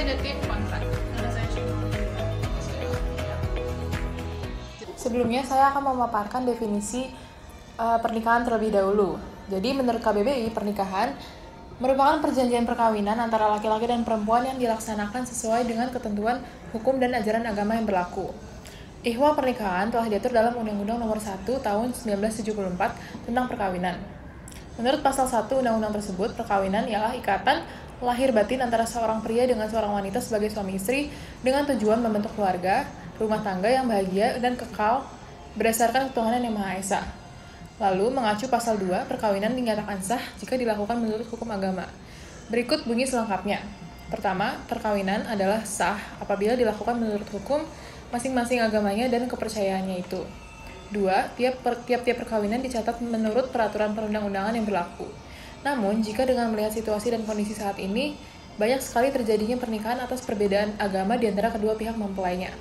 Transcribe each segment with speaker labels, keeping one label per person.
Speaker 1: ada tim kontrak.
Speaker 2: Sebelumnya saya akan memaparkan definisi pernikahan terlebih dahulu. Jadi menurut KBBI, pernikahan merupakan perjanjian perkawinan antara laki-laki dan perempuan yang dilaksanakan sesuai dengan ketentuan hukum dan ajaran agama yang berlaku. Ihwal pernikahan telah diatur dalam Undang-Undang Nomor 1 Tahun 1974 tentang perkawinan. Menurut pasal 1 undang-undang tersebut, perkawinan ialah ikatan lahir batin antara seorang pria dengan seorang wanita sebagai suami istri dengan tujuan membentuk keluarga, rumah tangga yang bahagia dan kekal berdasarkan ketuhanan yang Maha Esa. Lalu, mengacu pasal 2, perkawinan dinyatakan sah jika dilakukan menurut hukum agama. Berikut bunyi selengkapnya. Pertama, perkawinan adalah sah apabila dilakukan menurut hukum masing-masing agamanya dan kepercayaannya itu. 2, tiap-tiap perkawinan dicatat menurut peraturan perundang-undangan yang berlaku. Namun, jika dengan melihat situasi dan kondisi saat ini, banyak sekali terjadinya pernikahan atas perbedaan agama di antara kedua pihak mempelainya.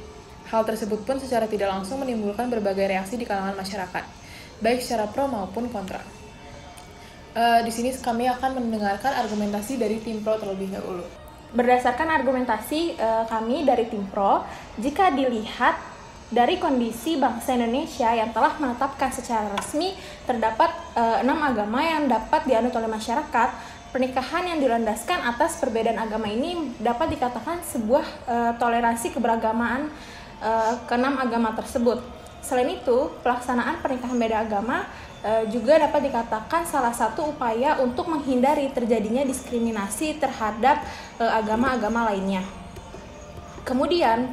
Speaker 2: Hal tersebut pun secara tidak langsung menimbulkan berbagai reaksi di kalangan masyarakat, baik secara pro maupun kontra. Di sini kami akan mendengarkan argumentasi dari tim pro terlebih dahulu.
Speaker 3: Berdasarkan argumentasi kami dari tim pro, jika dilihat dari kondisi bangsa Indonesia yang telah menetapkan secara resmi terdapat 6 agama yang dapat dianut oleh masyarakat, pernikahan yang dilandaskan atas perbedaan agama ini dapat dikatakan sebuah toleransi keberagamaan ke-6 agama tersebut. Selain itu, pelaksanaan pernikahan beda agama juga dapat dikatakan salah satu upaya untuk menghindari terjadinya diskriminasi terhadap agama-agama lainnya. Kemudian,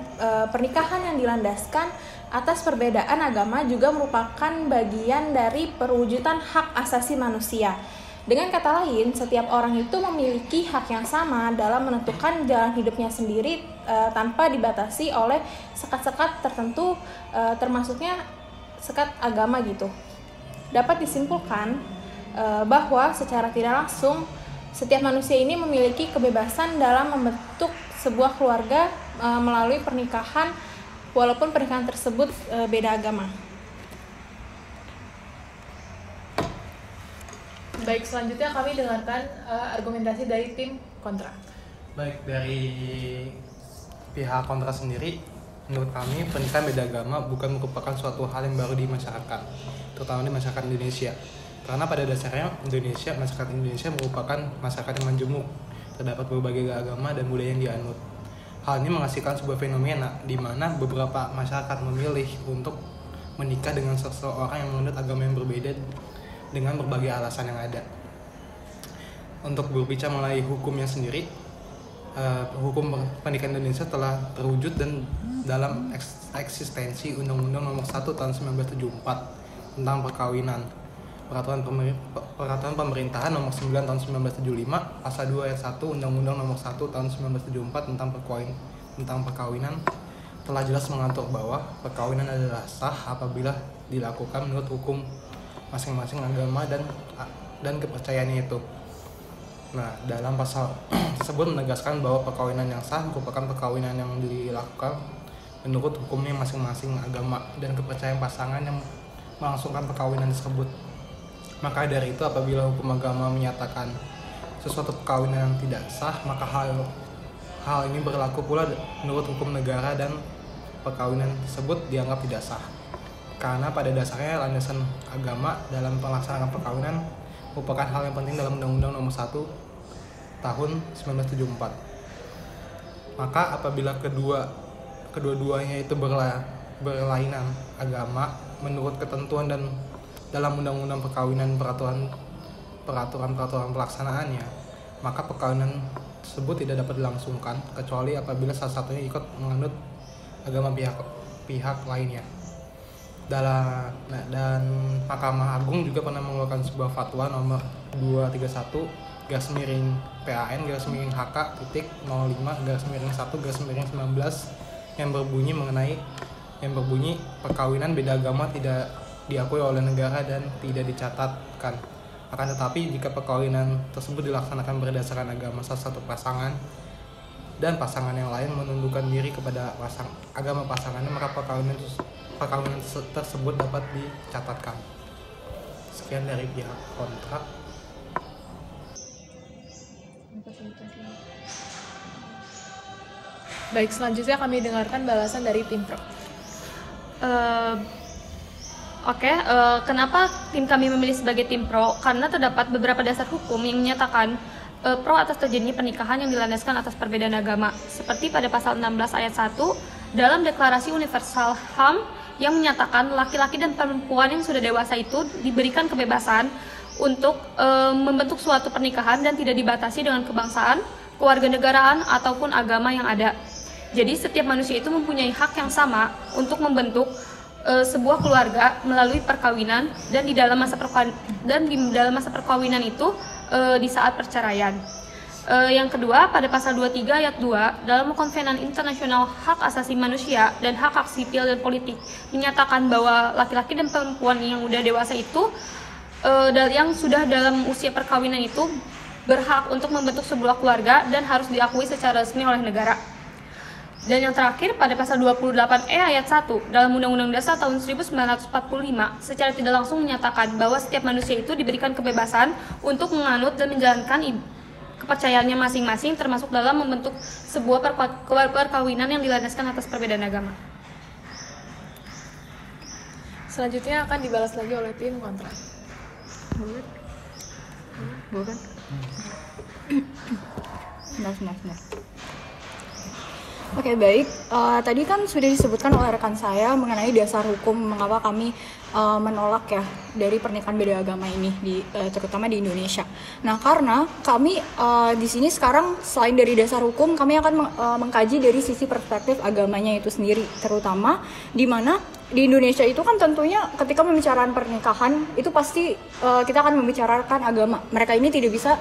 Speaker 3: pernikahan yang dilandaskan atas perbedaan agama juga merupakan bagian dari perwujudan hak asasi manusia. Dengan kata lain, setiap orang itu memiliki hak yang sama dalam menentukan jalan hidupnya sendiri tanpa dibatasi oleh sekat-sekat tertentu, termasuknya sekat agama gitu. Dapat disimpulkan bahwa secara tidak langsung setiap manusia ini memiliki kebebasan dalam membentuk sebuah keluarga melalui pernikahan, walaupun pernikahan tersebut beda agama.
Speaker 2: Baik, selanjutnya kami dengarkan argumentasi dari tim kontra.
Speaker 4: Baik, dari pihak kontra sendiri, menurut kami pernikahan beda agama bukan merupakan suatu hal yang baru di masyarakat, terutama di masyarakat Indonesia. Karena pada dasarnya masyarakat Indonesia merupakan masyarakat yang majemuk, terdapat berbagai agama dan budaya yang dianut. Hal ini menghasilkan sebuah fenomena di mana beberapa masyarakat memilih untuk menikah dengan seseorang yang menganut agama yang berbeda dengan berbagai alasan yang ada. Untuk berbicara mengenai hukumnya sendiri, hukum pernikahan Indonesia telah terwujud dan dalam eksistensi Undang-Undang Nomor 1 Tahun 1974 tentang perkawinan, Peraturan Pemerintahan Nomor 9 Tahun 1975, Pasal 2 Ayat 1 Undang-Undang Nomor 1 Tahun 1974 tentang perkawinan telah jelas mengatur bahwa perkawinan adalah sah apabila dilakukan menurut hukum masing-masing agama dan kepercayaannya itu. Nah, dalam pasal tersebut menegaskan bahwa perkawinan yang sah merupakan perkawinan yang dilakukan menurut hukumnya masing-masing agama dan kepercayaan pasangan yang melangsungkan perkawinan tersebut. Maka dari itu, apabila hukum agama menyatakan sesuatu perkawinan yang tidak sah, maka hal ini berlaku pula menurut hukum negara dan perkawinan tersebut dianggap tidak sah. Karena pada dasarnya landasan agama dalam pelaksanaan perkawinan merupakan hal yang penting dalam Undang-Undang Nomor 1 Tahun 1974. Maka apabila kedua-duanya itu berlainan agama menurut ketentuan dan dalam Undang-Undang Perkawinan peraturan pelaksanaannya, maka perkawinan tersebut tidak dapat dilangsungkan kecuali apabila salah satunya ikut menganut agama pihak lainnya. Dan Mahkamah Agung juga pernah mengeluarkan sebuah fatwa nomor 231/PAN/HK.05/1/19 yang berbunyi perkawinan beda agama tidak diakui oleh negara dan tidak dicatatkan. Akan tetapi jika perkawinan tersebut dilaksanakan berdasarkan agama salah satu pasangan dan pasangan yang lain menundukkan diri kepada agama pasangannya, maka perkawinan tersebut dapat dicatatkan. Sekian dari pihak kontra.
Speaker 2: Baik, selanjutnya kami dengarkan balasan dari tim pro.
Speaker 1: Kenapa tim kami memilih sebagai tim pro? Karena terdapat beberapa dasar hukum yang menyatakan pro atas terjadinya pernikahan yang dilandaskan atas perbedaan agama. Seperti pada pasal 16 ayat 1 dalam Deklarasi Universal HAM yang menyatakan laki-laki dan perempuan yang sudah dewasa itu diberikan kebebasan untuk membentuk suatu pernikahan dan tidak dibatasi dengan kebangsaan, kewarganegaraan, ataupun agama yang ada. Jadi setiap manusia itu mempunyai hak yang sama untuk membentuk sebuah keluarga melalui perkawinan dan di dalam masa perkawinan itu di saat perceraian. Yang kedua, pada pasal 23 ayat 2 dalam Konvenan Internasional Hak Asasi Manusia dan Hak Sipil dan Politik menyatakan bahwa laki-laki dan perempuan yang sudah dewasa itu yang sudah dalam usia perkawinan itu berhak untuk membentuk sebuah keluarga dan harus diakui secara resmi oleh negara. Dan yang terakhir, pada pasal 28E ayat 1 dalam Undang-Undang Dasar tahun 1945 secara tidak langsung menyatakan bahwa setiap manusia itu diberikan kebebasan untuk menganut dan menjalankan kepercayaannya masing-masing, termasuk dalam membentuk sebuah perkawinan yang dilandaskan atas perbedaan agama.
Speaker 2: Selanjutnya akan dibalas lagi oleh tim kontra.
Speaker 3: Bukan? Benar. Oke, baik. Tadi kan sudah disebutkan oleh rekan saya mengenai dasar hukum mengapa kami menolak ya dari pernikahan beda agama ini terutama di Indonesia. Nah, karena kami di sini sekarang selain dari dasar hukum, kami akan mengkaji dari sisi perspektif agamanya itu sendiri, terutama di mana di Indonesia itu kan tentunya ketika membicarakan pernikahan itu pasti kita akan membicarakan agama. Mereka ini tidak bisa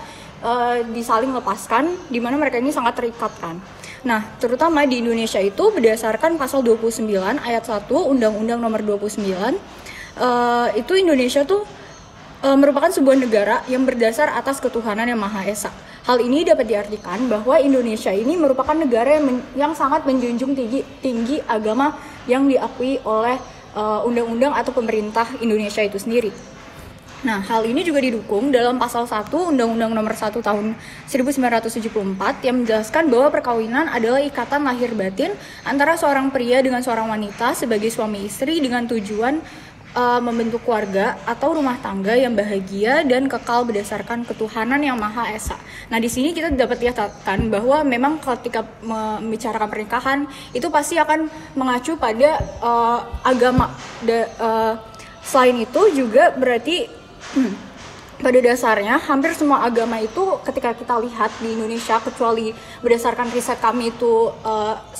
Speaker 3: disaling lepaskan, di mana mereka ini sangat terikat kan. Nah, terutama di Indonesia itu berdasarkan pasal 29 ayat 1 Undang-Undang Nomor 29 itu Indonesia tuh merupakan sebuah negara yang berdasar atas ketuhanan yang Maha Esa. Hal ini dapat diartikan bahwa Indonesia ini merupakan negara yang sangat menjunjung tinggi agama yang diakui oleh undang-undang atau pemerintah Indonesia itu sendiri. Nah, hal ini juga didukung dalam pasal 1 Undang-Undang Nomor 1 tahun 1974 yang menjelaskan bahwa perkawinan adalah ikatan lahir batin antara seorang pria dengan seorang wanita sebagai suami istri dengan tujuan membentuk keluarga atau rumah tangga yang bahagia dan kekal berdasarkan ketuhanan yang Maha Esa. Nah, di sini kita dapat lihatkan bahwa memang ketika membicarakan pernikahan itu pasti akan mengacu pada agama. Selain itu juga berarti pada dasarnya hampir semua agama itu ketika kita lihat di Indonesia, kecuali berdasarkan riset kami itu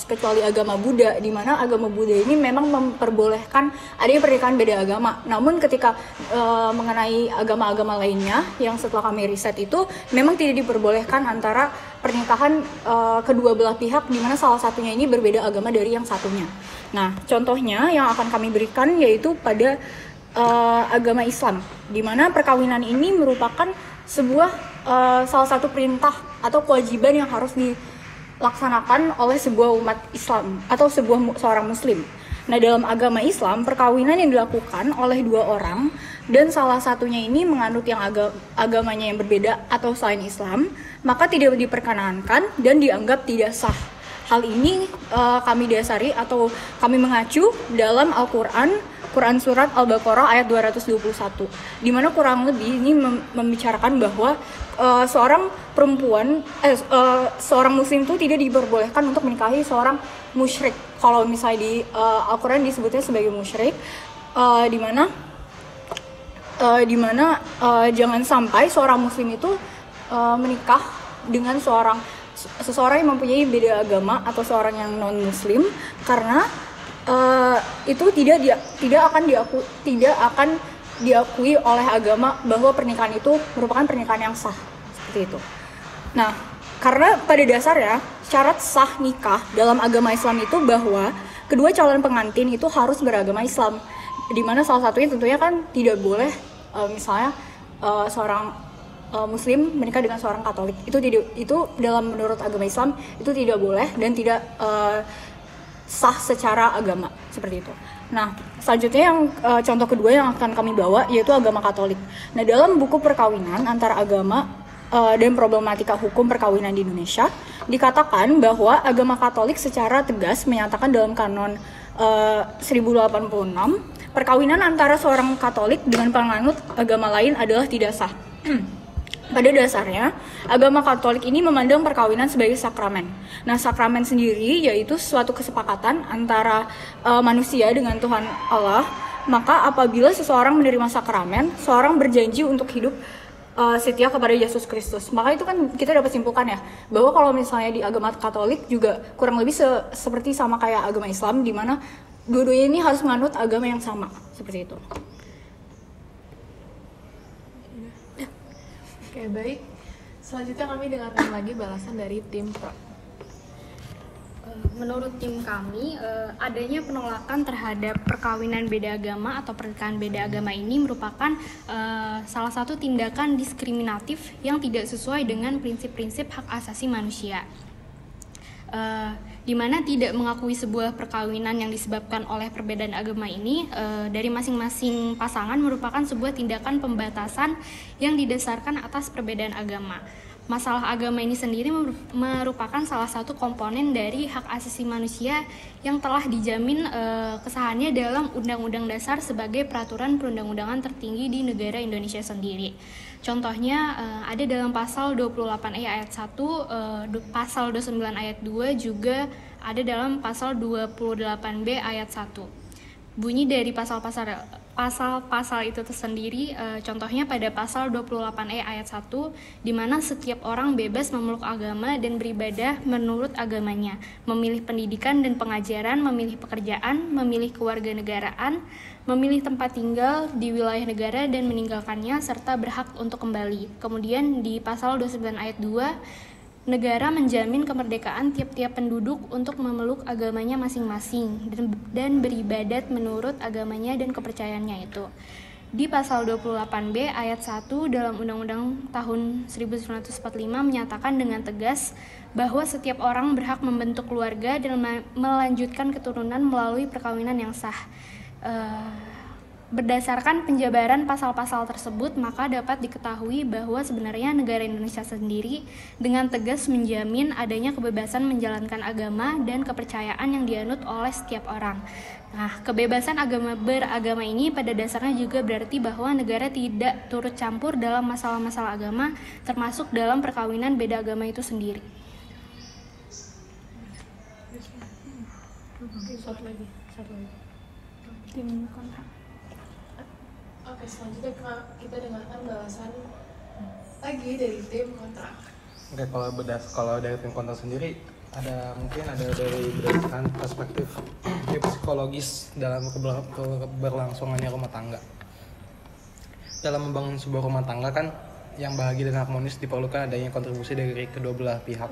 Speaker 3: kecuali agama Buddha, di mana agama Buddha ini memang memperbolehkan adanya pernikahan beda agama. Namun ketika mengenai agama-agama lainnya yang setelah kami riset itu memang tidak diperbolehkan antara pernikahan kedua belah pihak, di mana salah satunya ini berbeda agama dari yang satunya. Nah, contohnya yang akan kami berikan yaitu pada agama Islam, di mana perkawinan ini merupakan sebuah salah satu perintah atau kewajiban yang harus dilaksanakan oleh sebuah umat Islam atau seorang Muslim. Nah, dalam agama Islam, perkawinan yang dilakukan oleh dua orang dan salah satunya ini menganut yang agamanya yang berbeda atau selain Islam, maka tidak diperkenankan dan dianggap tidak sah. Hal ini kami dasari atau kami mengacu dalam Al-Quran, Quran Surat Al-Baqarah ayat 221, di mana kurang lebih ini membicarakan bahwa seorang muslim itu tidak diperbolehkan untuk menikahi seorang musyrik. Kalau misalnya di Al-Quran disebutnya sebagai musyrik, di mana jangan sampai seorang muslim itu menikah dengan seseorang yang mempunyai beda agama atau seorang yang non muslim, karena itu tidak akan diakui oleh agama bahwa pernikahan itu merupakan pernikahan yang sah, seperti itu. Nah, karena pada dasarnya syarat sah nikah dalam agama Islam itu bahwa kedua calon pengantin itu harus beragama Islam, di mana salah satunya tentunya kan tidak boleh misalnya seorang Muslim menikah dengan seorang Katolik. Itu dalam menurut agama Islam itu tidak boleh dan tidak sah secara agama, seperti itu. Nah, selanjutnya yang contoh kedua yang akan kami bawa yaitu agama Katolik. Nah, dalam buku perkawinan antara agama dan problematika hukum perkawinan di Indonesia,
Speaker 5: dikatakan bahwa agama Katolik secara tegas menyatakan dalam kanon 1086 perkawinan antara seorang Katolik dengan penganut agama lain adalah tidak sah. Pada dasarnya, agama Katolik ini memandang perkawinan sebagai sakramen. Nah, sakramen sendiri yaitu suatu kesepakatan antara manusia dengan Tuhan Allah. Maka apabila seseorang menerima sakramen, seorang berjanji untuk hidup setia kepada Yesus Kristus. Maka itu kan kita dapat simpulkan ya, bahwa kalau misalnya di agama Katolik juga kurang lebih seperti sama kayak agama Islam, di mana dua-duanya ini harus menganut agama yang sama, seperti itu.
Speaker 2: Oke, baik. Selanjutnya kami dengarkan lagi balasan dari tim Pro.
Speaker 1: Menurut tim kami, adanya penolakan terhadap perkawinan beda agama atau pernikahan beda agama ini merupakan salah satu tindakan diskriminatif yang tidak sesuai dengan prinsip-prinsip hak asasi manusia. Di mana tidak mengakui sebuah perkawinan yang disebabkan oleh perbedaan agama ini dari masing-masing pasangan merupakan sebuah tindakan pembatasan yang didasarkan atas perbedaan agama. Masalah agama ini sendiri merupakan salah satu komponen dari hak asasi manusia yang telah dijamin kesahannya dalam Undang-Undang Dasar sebagai peraturan perundang-undangan tertinggi di negara Indonesia sendiri. Contohnya ada dalam pasal 28E ayat 1, pasal 29 ayat 2, juga ada dalam pasal 28B ayat 1. Bunyi dari pasal-pasal itu tersendiri, contohnya pada pasal 28E ayat 1, di mana setiap orang bebas memeluk agama dan beribadah menurut agamanya, memilih pendidikan dan pengajaran, memilih pekerjaan, memilih kewarganegaraan, memilih tempat tinggal di wilayah negara dan meninggalkannya, serta berhak untuk kembali. Kemudian di pasal 29 ayat 2, negara menjamin kemerdekaan tiap-tiap penduduk untuk memeluk agamanya masing-masing dan beribadat menurut agamanya dan kepercayaannya itu. Di pasal 28B ayat 1 dalam Undang-Undang tahun 1945 menyatakan dengan tegas bahwa setiap orang berhak membentuk keluarga dan melanjutkan keturunan melalui perkawinan yang sah. Berdasarkan penjabaran pasal-pasal tersebut, maka dapat diketahui bahwa sebenarnya negara Indonesia sendiri dengan tegas menjamin adanya kebebasan menjalankan agama dan kepercayaan yang dianut oleh setiap orang. Nah, kebebasan beragama ini pada dasarnya juga berarti bahwa negara tidak turut campur dalam masalah-masalah agama, termasuk dalam perkawinan beda agama itu sendiri.
Speaker 3: Satu lagi.
Speaker 5: Tim kontra.
Speaker 2: Oke, selanjutnya kita dengarkan balasan lagi dari tim kontra.
Speaker 4: Oke, kalau dari tim kontra sendiri mungkin ada dari berdasarkan perspektif psikologis dalam keberlangsungannya rumah tangga. Dalam membangun sebuah rumah tangga kan yang bahagia dan harmonis diperlukan adanya kontribusi dari kedua belah pihak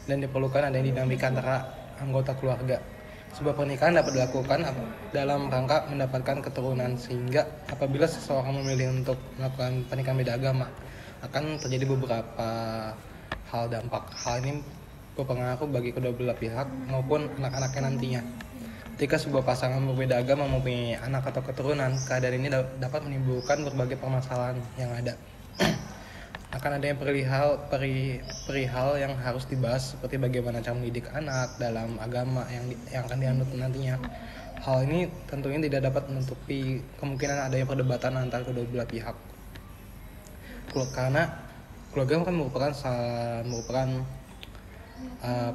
Speaker 4: dan diperlukan adanya dinamika antara anggota keluarga. Sebuah pernikahan dapat dilakukan dalam rangka mendapatkan keturunan, sehingga apabila seseorang memilih untuk melakukan pernikahan beda agama akan terjadi beberapa hal dampak. Hal ini berpengaruh bagi kedua belah pihak maupun anak-anaknya nantinya. Ketika sebuah pasangan berbeda agama mempunyai anak atau keturunan, keadaan ini dapat menimbulkan berbagai permasalahan yang ada. Akan ada yang perihal yang harus dibahas, seperti bagaimana cara mendidik anak dalam agama yang akan dianut nantinya. Hal ini tentunya tidak dapat menutupi kemungkinan adanya perdebatan antara kedua belah pihak. Karena keluarga kan merupakan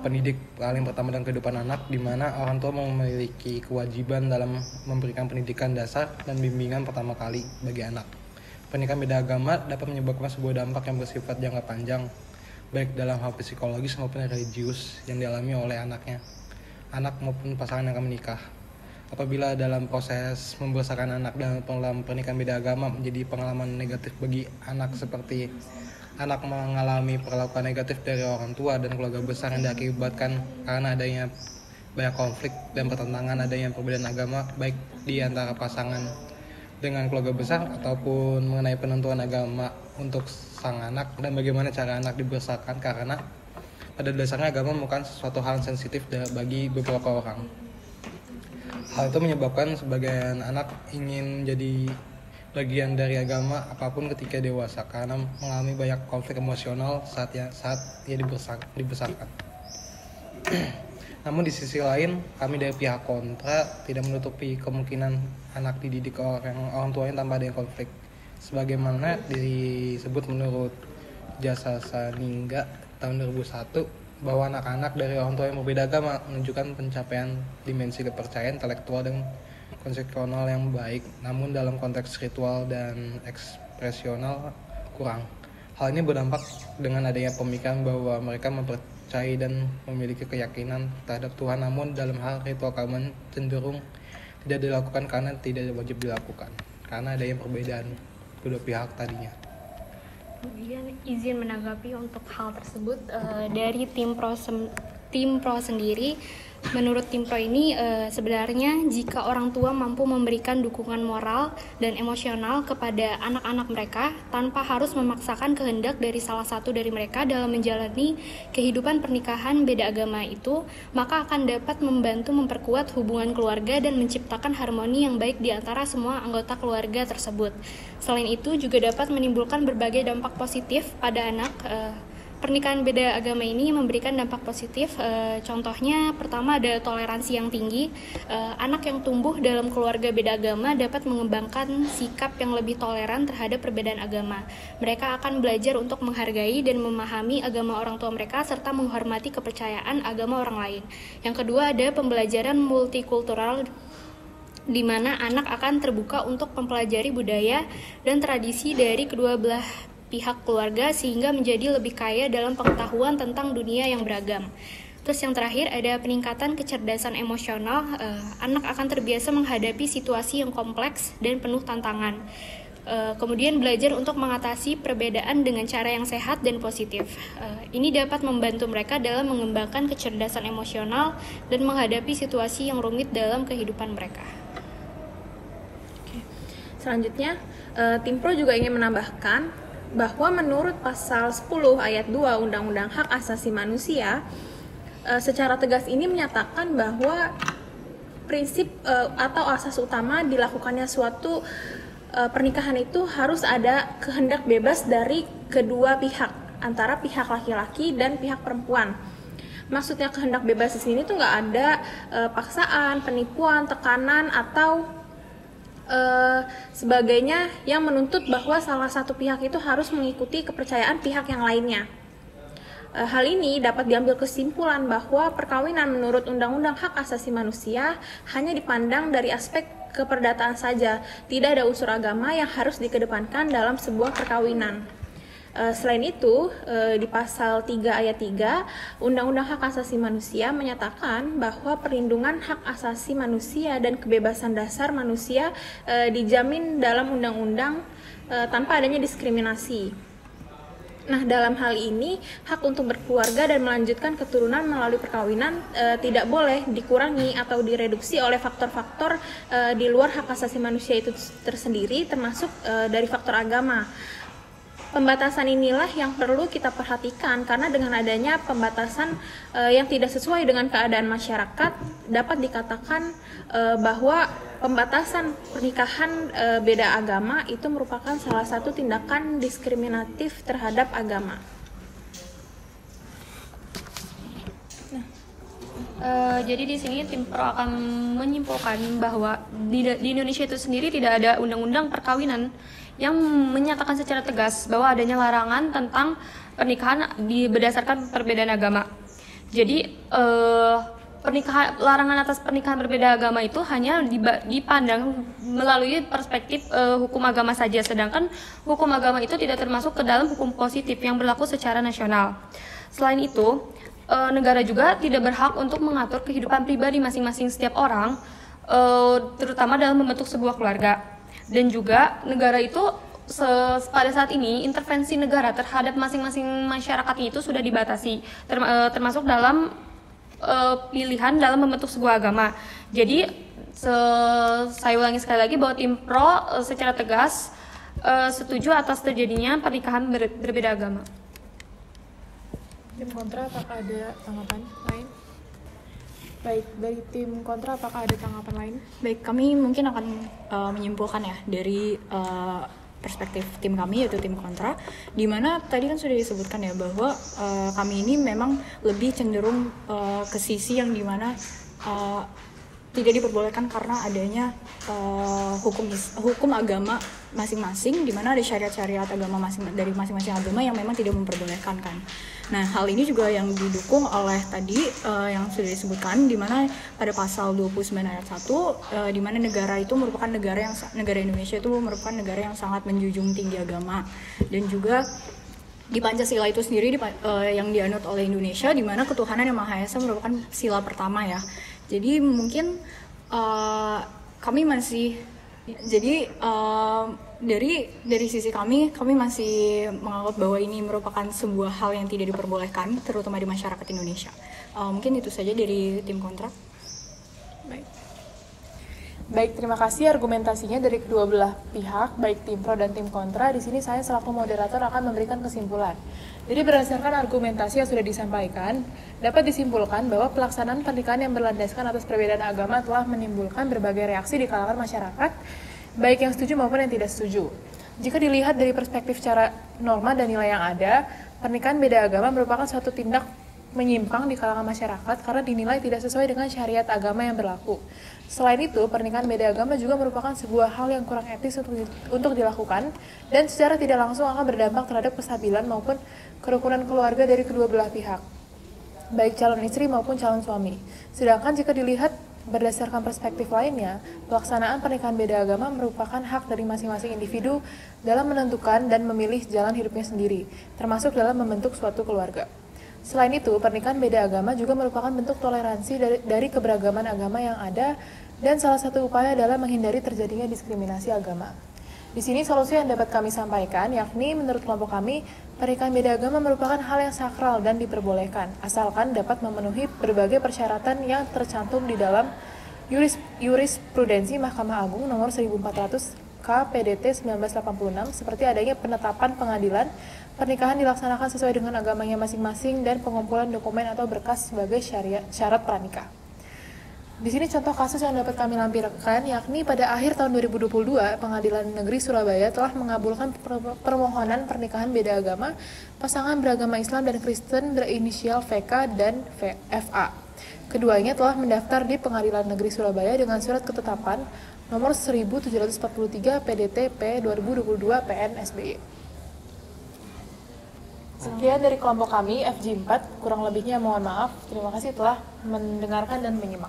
Speaker 4: pendidik paling pertama dalam kehidupan anak, di mana orang tua memiliki kewajiban dalam memberikan pendidikan dasar dan bimbingan pertama kali bagi anak. Pernikahan beda agama dapat menyebabkan sebuah dampak yang bersifat jangka panjang, baik dalam hal psikologis maupun religius yang dialami oleh anak maupun pasangan yang akan menikah. Apabila dalam proses membesarkan anak dalam pernikahan beda agama menjadi pengalaman negatif bagi anak, seperti anak mengalami perlakuan negatif dari orang tua dan keluarga besar yang diakibatkan karena adanya banyak konflik dan pertentangan adanya perbedaan agama, baik di antara pasangan dengan keluarga besar ataupun mengenai penentuan agama untuk sang anak dan bagaimana cara anak dibesarkan, karena pada dasarnya agama bukan sesuatu hal sensitif bagi beberapa orang. Hal itu menyebabkan sebagian anak ingin menjadi bagian dari agama apapun ketika dewasa karena mengalami banyak konflik emosional saat ia dibesarkan. Namun di sisi lain, kami dari pihak kontra tidak menutupi kemungkinan anak dididik orang tuanya tanpa adanya konflik. Sebagaimana disebut menurut Jasa Saningga tahun 2001 bahwa anak-anak dari orang tua yang berbeda agama menunjukkan pencapaian dimensi kepercayaan intelektual dan konsepsional yang baik, namun dalam konteks ritual dan ekspresional kurang. Hal ini berdampak dengan adanya pemikiran bahwa mereka mempercayai dan memiliki keyakinan terhadap Tuhan, namun dalam hal ritual keagamaan cenderung tidak dilakukan karena tidak wajib dilakukan, karena adanya perbedaan kedua pihak tadinya.
Speaker 1: Kemudian izin menanggapi untuk hal tersebut dari tim pro sendiri. Menurut tim pro ini sebenarnya jika orang tua mampu memberikan dukungan moral dan emosional kepada anak-anak mereka tanpa harus memaksakan kehendak dari salah satu dari mereka dalam menjalani kehidupan pernikahan beda agama itu, maka akan dapat membantu memperkuat hubungan keluarga dan menciptakan harmoni yang baik di antara semua anggota keluarga tersebut. Selain itu juga dapat menimbulkan berbagai dampak positif pada anak. Pernikahan beda agama ini memberikan dampak positif, contohnya pertama ada toleransi yang tinggi. Anak yang tumbuh dalam keluarga beda agama dapat mengembangkan sikap yang lebih toleran terhadap perbedaan agama. Mereka akan belajar untuk menghargai dan memahami agama orang tua mereka serta menghormati kepercayaan agama orang lain. Yang kedua ada pembelajaran multikultural, di mana anak akan terbuka untuk mempelajari budaya dan tradisi dari kedua belah pihak keluarga sehingga menjadi lebih kaya dalam pengetahuan tentang dunia yang beragam. Terus yang terakhir ada peningkatan kecerdasan emosional. Anak akan terbiasa menghadapi situasi yang kompleks dan penuh tantangan. Kemudian belajar untuk mengatasi perbedaan dengan cara yang sehat dan positif. Ini dapat membantu mereka dalam mengembangkan kecerdasan emosional dan menghadapi situasi yang rumit dalam kehidupan mereka.
Speaker 3: Selanjutnya, tim pro juga ingin menambahkan bahwa menurut pasal 10 ayat 2 Undang-Undang Hak Asasi Manusia, secara tegas ini menyatakan bahwa prinsip atau asas utama dilakukannya suatu pernikahan itu harus ada kehendak bebas dari kedua pihak, antara pihak laki-laki dan pihak perempuan. Maksudnya kehendak bebas di sini tuh nggak ada paksaan, penipuan, tekanan atau sebagainya yang menuntut bahwa salah satu pihak itu harus mengikuti kepercayaan pihak yang lainnya. Hal ini dapat diambil kesimpulan bahwa perkawinan menurut Undang-Undang Hak Asasi Manusia hanya dipandang dari aspek keperdataan saja, tidak ada unsur agama yang harus dikedepankan dalam sebuah perkawinan. Selain itu, di pasal 3 ayat 3 Undang-Undang Hak Asasi Manusia menyatakan bahwa perlindungan hak asasi manusia dan kebebasan dasar manusia dijamin dalam undang-undang tanpa adanya diskriminasi. Nah, dalam hal ini, hak untuk berkeluarga dan melanjutkan keturunan melalui perkawinan tidak boleh dikurangi atau direduksi oleh faktor-faktor di luar hak asasi manusia itu tersendiri, termasuk dari faktor agama. Pembatasan inilah yang perlu kita perhatikan, karena dengan adanya pembatasan yang tidak sesuai dengan keadaan masyarakat, dapat dikatakan bahwa pembatasan pernikahan beda agama itu merupakan salah satu tindakan diskriminatif terhadap agama.
Speaker 1: Jadi di sini tim pro akan menyimpulkan bahwa di Indonesia itu sendiri tidak ada undang-undang perkawinan yang menyatakan secara tegas bahwa adanya larangan tentang pernikahan berdasarkan perbedaan agama. Jadi larangan atas pernikahan berbeda agama itu hanya dipandang melalui perspektif hukum agama saja, sedangkan hukum agama itu tidak termasuk ke dalam hukum positif yang berlaku secara nasional. Selain itu, negara juga tidak berhak untuk mengatur kehidupan pribadi masing-masing setiap orang, terutama dalam membentuk sebuah keluarga. Dan juga negara itu pada saat ini intervensi negara terhadap masing-masing masyarakatnya itu sudah dibatasi, termasuk dalam pilihan dalam membentuk sebuah agama. Jadi saya ulangi sekali lagi bahwa tim pro secara tegas setuju atas terjadinya pernikahan berbeda agama.
Speaker 2: Tim kontra apakah ada tanggapan lain? Baik, dari tim kontra apakah ada tanggapan lain?
Speaker 5: Baik, kami mungkin akan menyimpulkan ya dari perspektif tim kami yaitu tim kontra, di mana tadi kan sudah disebutkan ya bahwa kami ini memang lebih cenderung ke sisi yang dimana tidak diperbolehkan karena adanya hukum agama masing-masing, di mana ada syariat-syariat agama dari masing-masing agama yang memang tidak memperbolehkan kan. Nah, hal ini juga yang didukung oleh tadi yang sudah disebutkan, di mana pada pasal 29 ayat 1 di mana negara Indonesia itu merupakan negara yang sangat menjunjung tinggi agama, dan juga di Pancasila itu sendiri yang dianut oleh Indonesia, di mana ketuhanan yang Maha Esa merupakan sila pertama ya. Jadi mungkin kami masih dari sisi kami masih menganggap bahwa ini merupakan sebuah hal yang tidak diperbolehkan, terutama di masyarakat Indonesia. Mungkin itu saja dari tim kontra.
Speaker 2: Baik, terima kasih argumentasinya dari kedua belah pihak, baik tim pro dan tim kontra. Di sini saya selaku moderator akan memberikan kesimpulan. Jadi berdasarkan argumentasi yang sudah disampaikan, dapat disimpulkan bahwa pelaksanaan pernikahan yang berlandaskan atas perbedaan agama telah menimbulkan berbagai reaksi di kalangan masyarakat, baik yang setuju maupun yang tidak setuju. Jika dilihat dari perspektif cara norma dan nilai yang ada, pernikahan beda agama merupakan suatu tindak menyimpang di kalangan masyarakat karena dinilai tidak sesuai dengan syariat agama yang berlaku. Selain itu, pernikahan beda agama juga merupakan sebuah hal yang kurang etis untuk dilakukan dan secara tidak langsung akan berdampak terhadap kestabilan maupun kerukunan keluarga dari kedua belah pihak, baik calon istri maupun calon suami. Sedangkan jika dilihat berdasarkan perspektif lainnya, pelaksanaan pernikahan beda agama merupakan hak dari masing-masing individu dalam menentukan dan memilih jalan hidupnya sendiri, termasuk dalam membentuk suatu keluarga. Selain itu, pernikahan beda agama juga merupakan bentuk toleransi dari keberagaman agama yang ada dan salah satu upaya adalah menghindari terjadinya diskriminasi agama. Di sini solusi yang dapat kami sampaikan, yakni menurut kelompok kami, pernikahan beda agama merupakan hal yang sakral dan diperbolehkan, asalkan dapat memenuhi berbagai persyaratan yang tercantum di dalam jurisprudensi Mahkamah Agung nomor 1400 KPDT 1986, seperti adanya penetapan pengadilan, pernikahan dilaksanakan sesuai dengan agamanya masing-masing, dan pengumpulan dokumen atau berkas sebagai syarat pranikah. Di sini contoh kasus yang dapat kami lampirkan, yakni pada akhir tahun 2022, Pengadilan Negeri Surabaya telah mengabulkan permohonan pernikahan beda agama pasangan beragama Islam dan Kristen berinisial VK dan FA. Keduanya telah mendaftar di Pengadilan Negeri Surabaya dengan surat ketetapan nomor 1743 PDT P 2022 PN SBY. Sekian dari kelompok kami FJ4, kurang lebihnya mohon maaf. Terima kasih telah mendengarkan dan menyimak.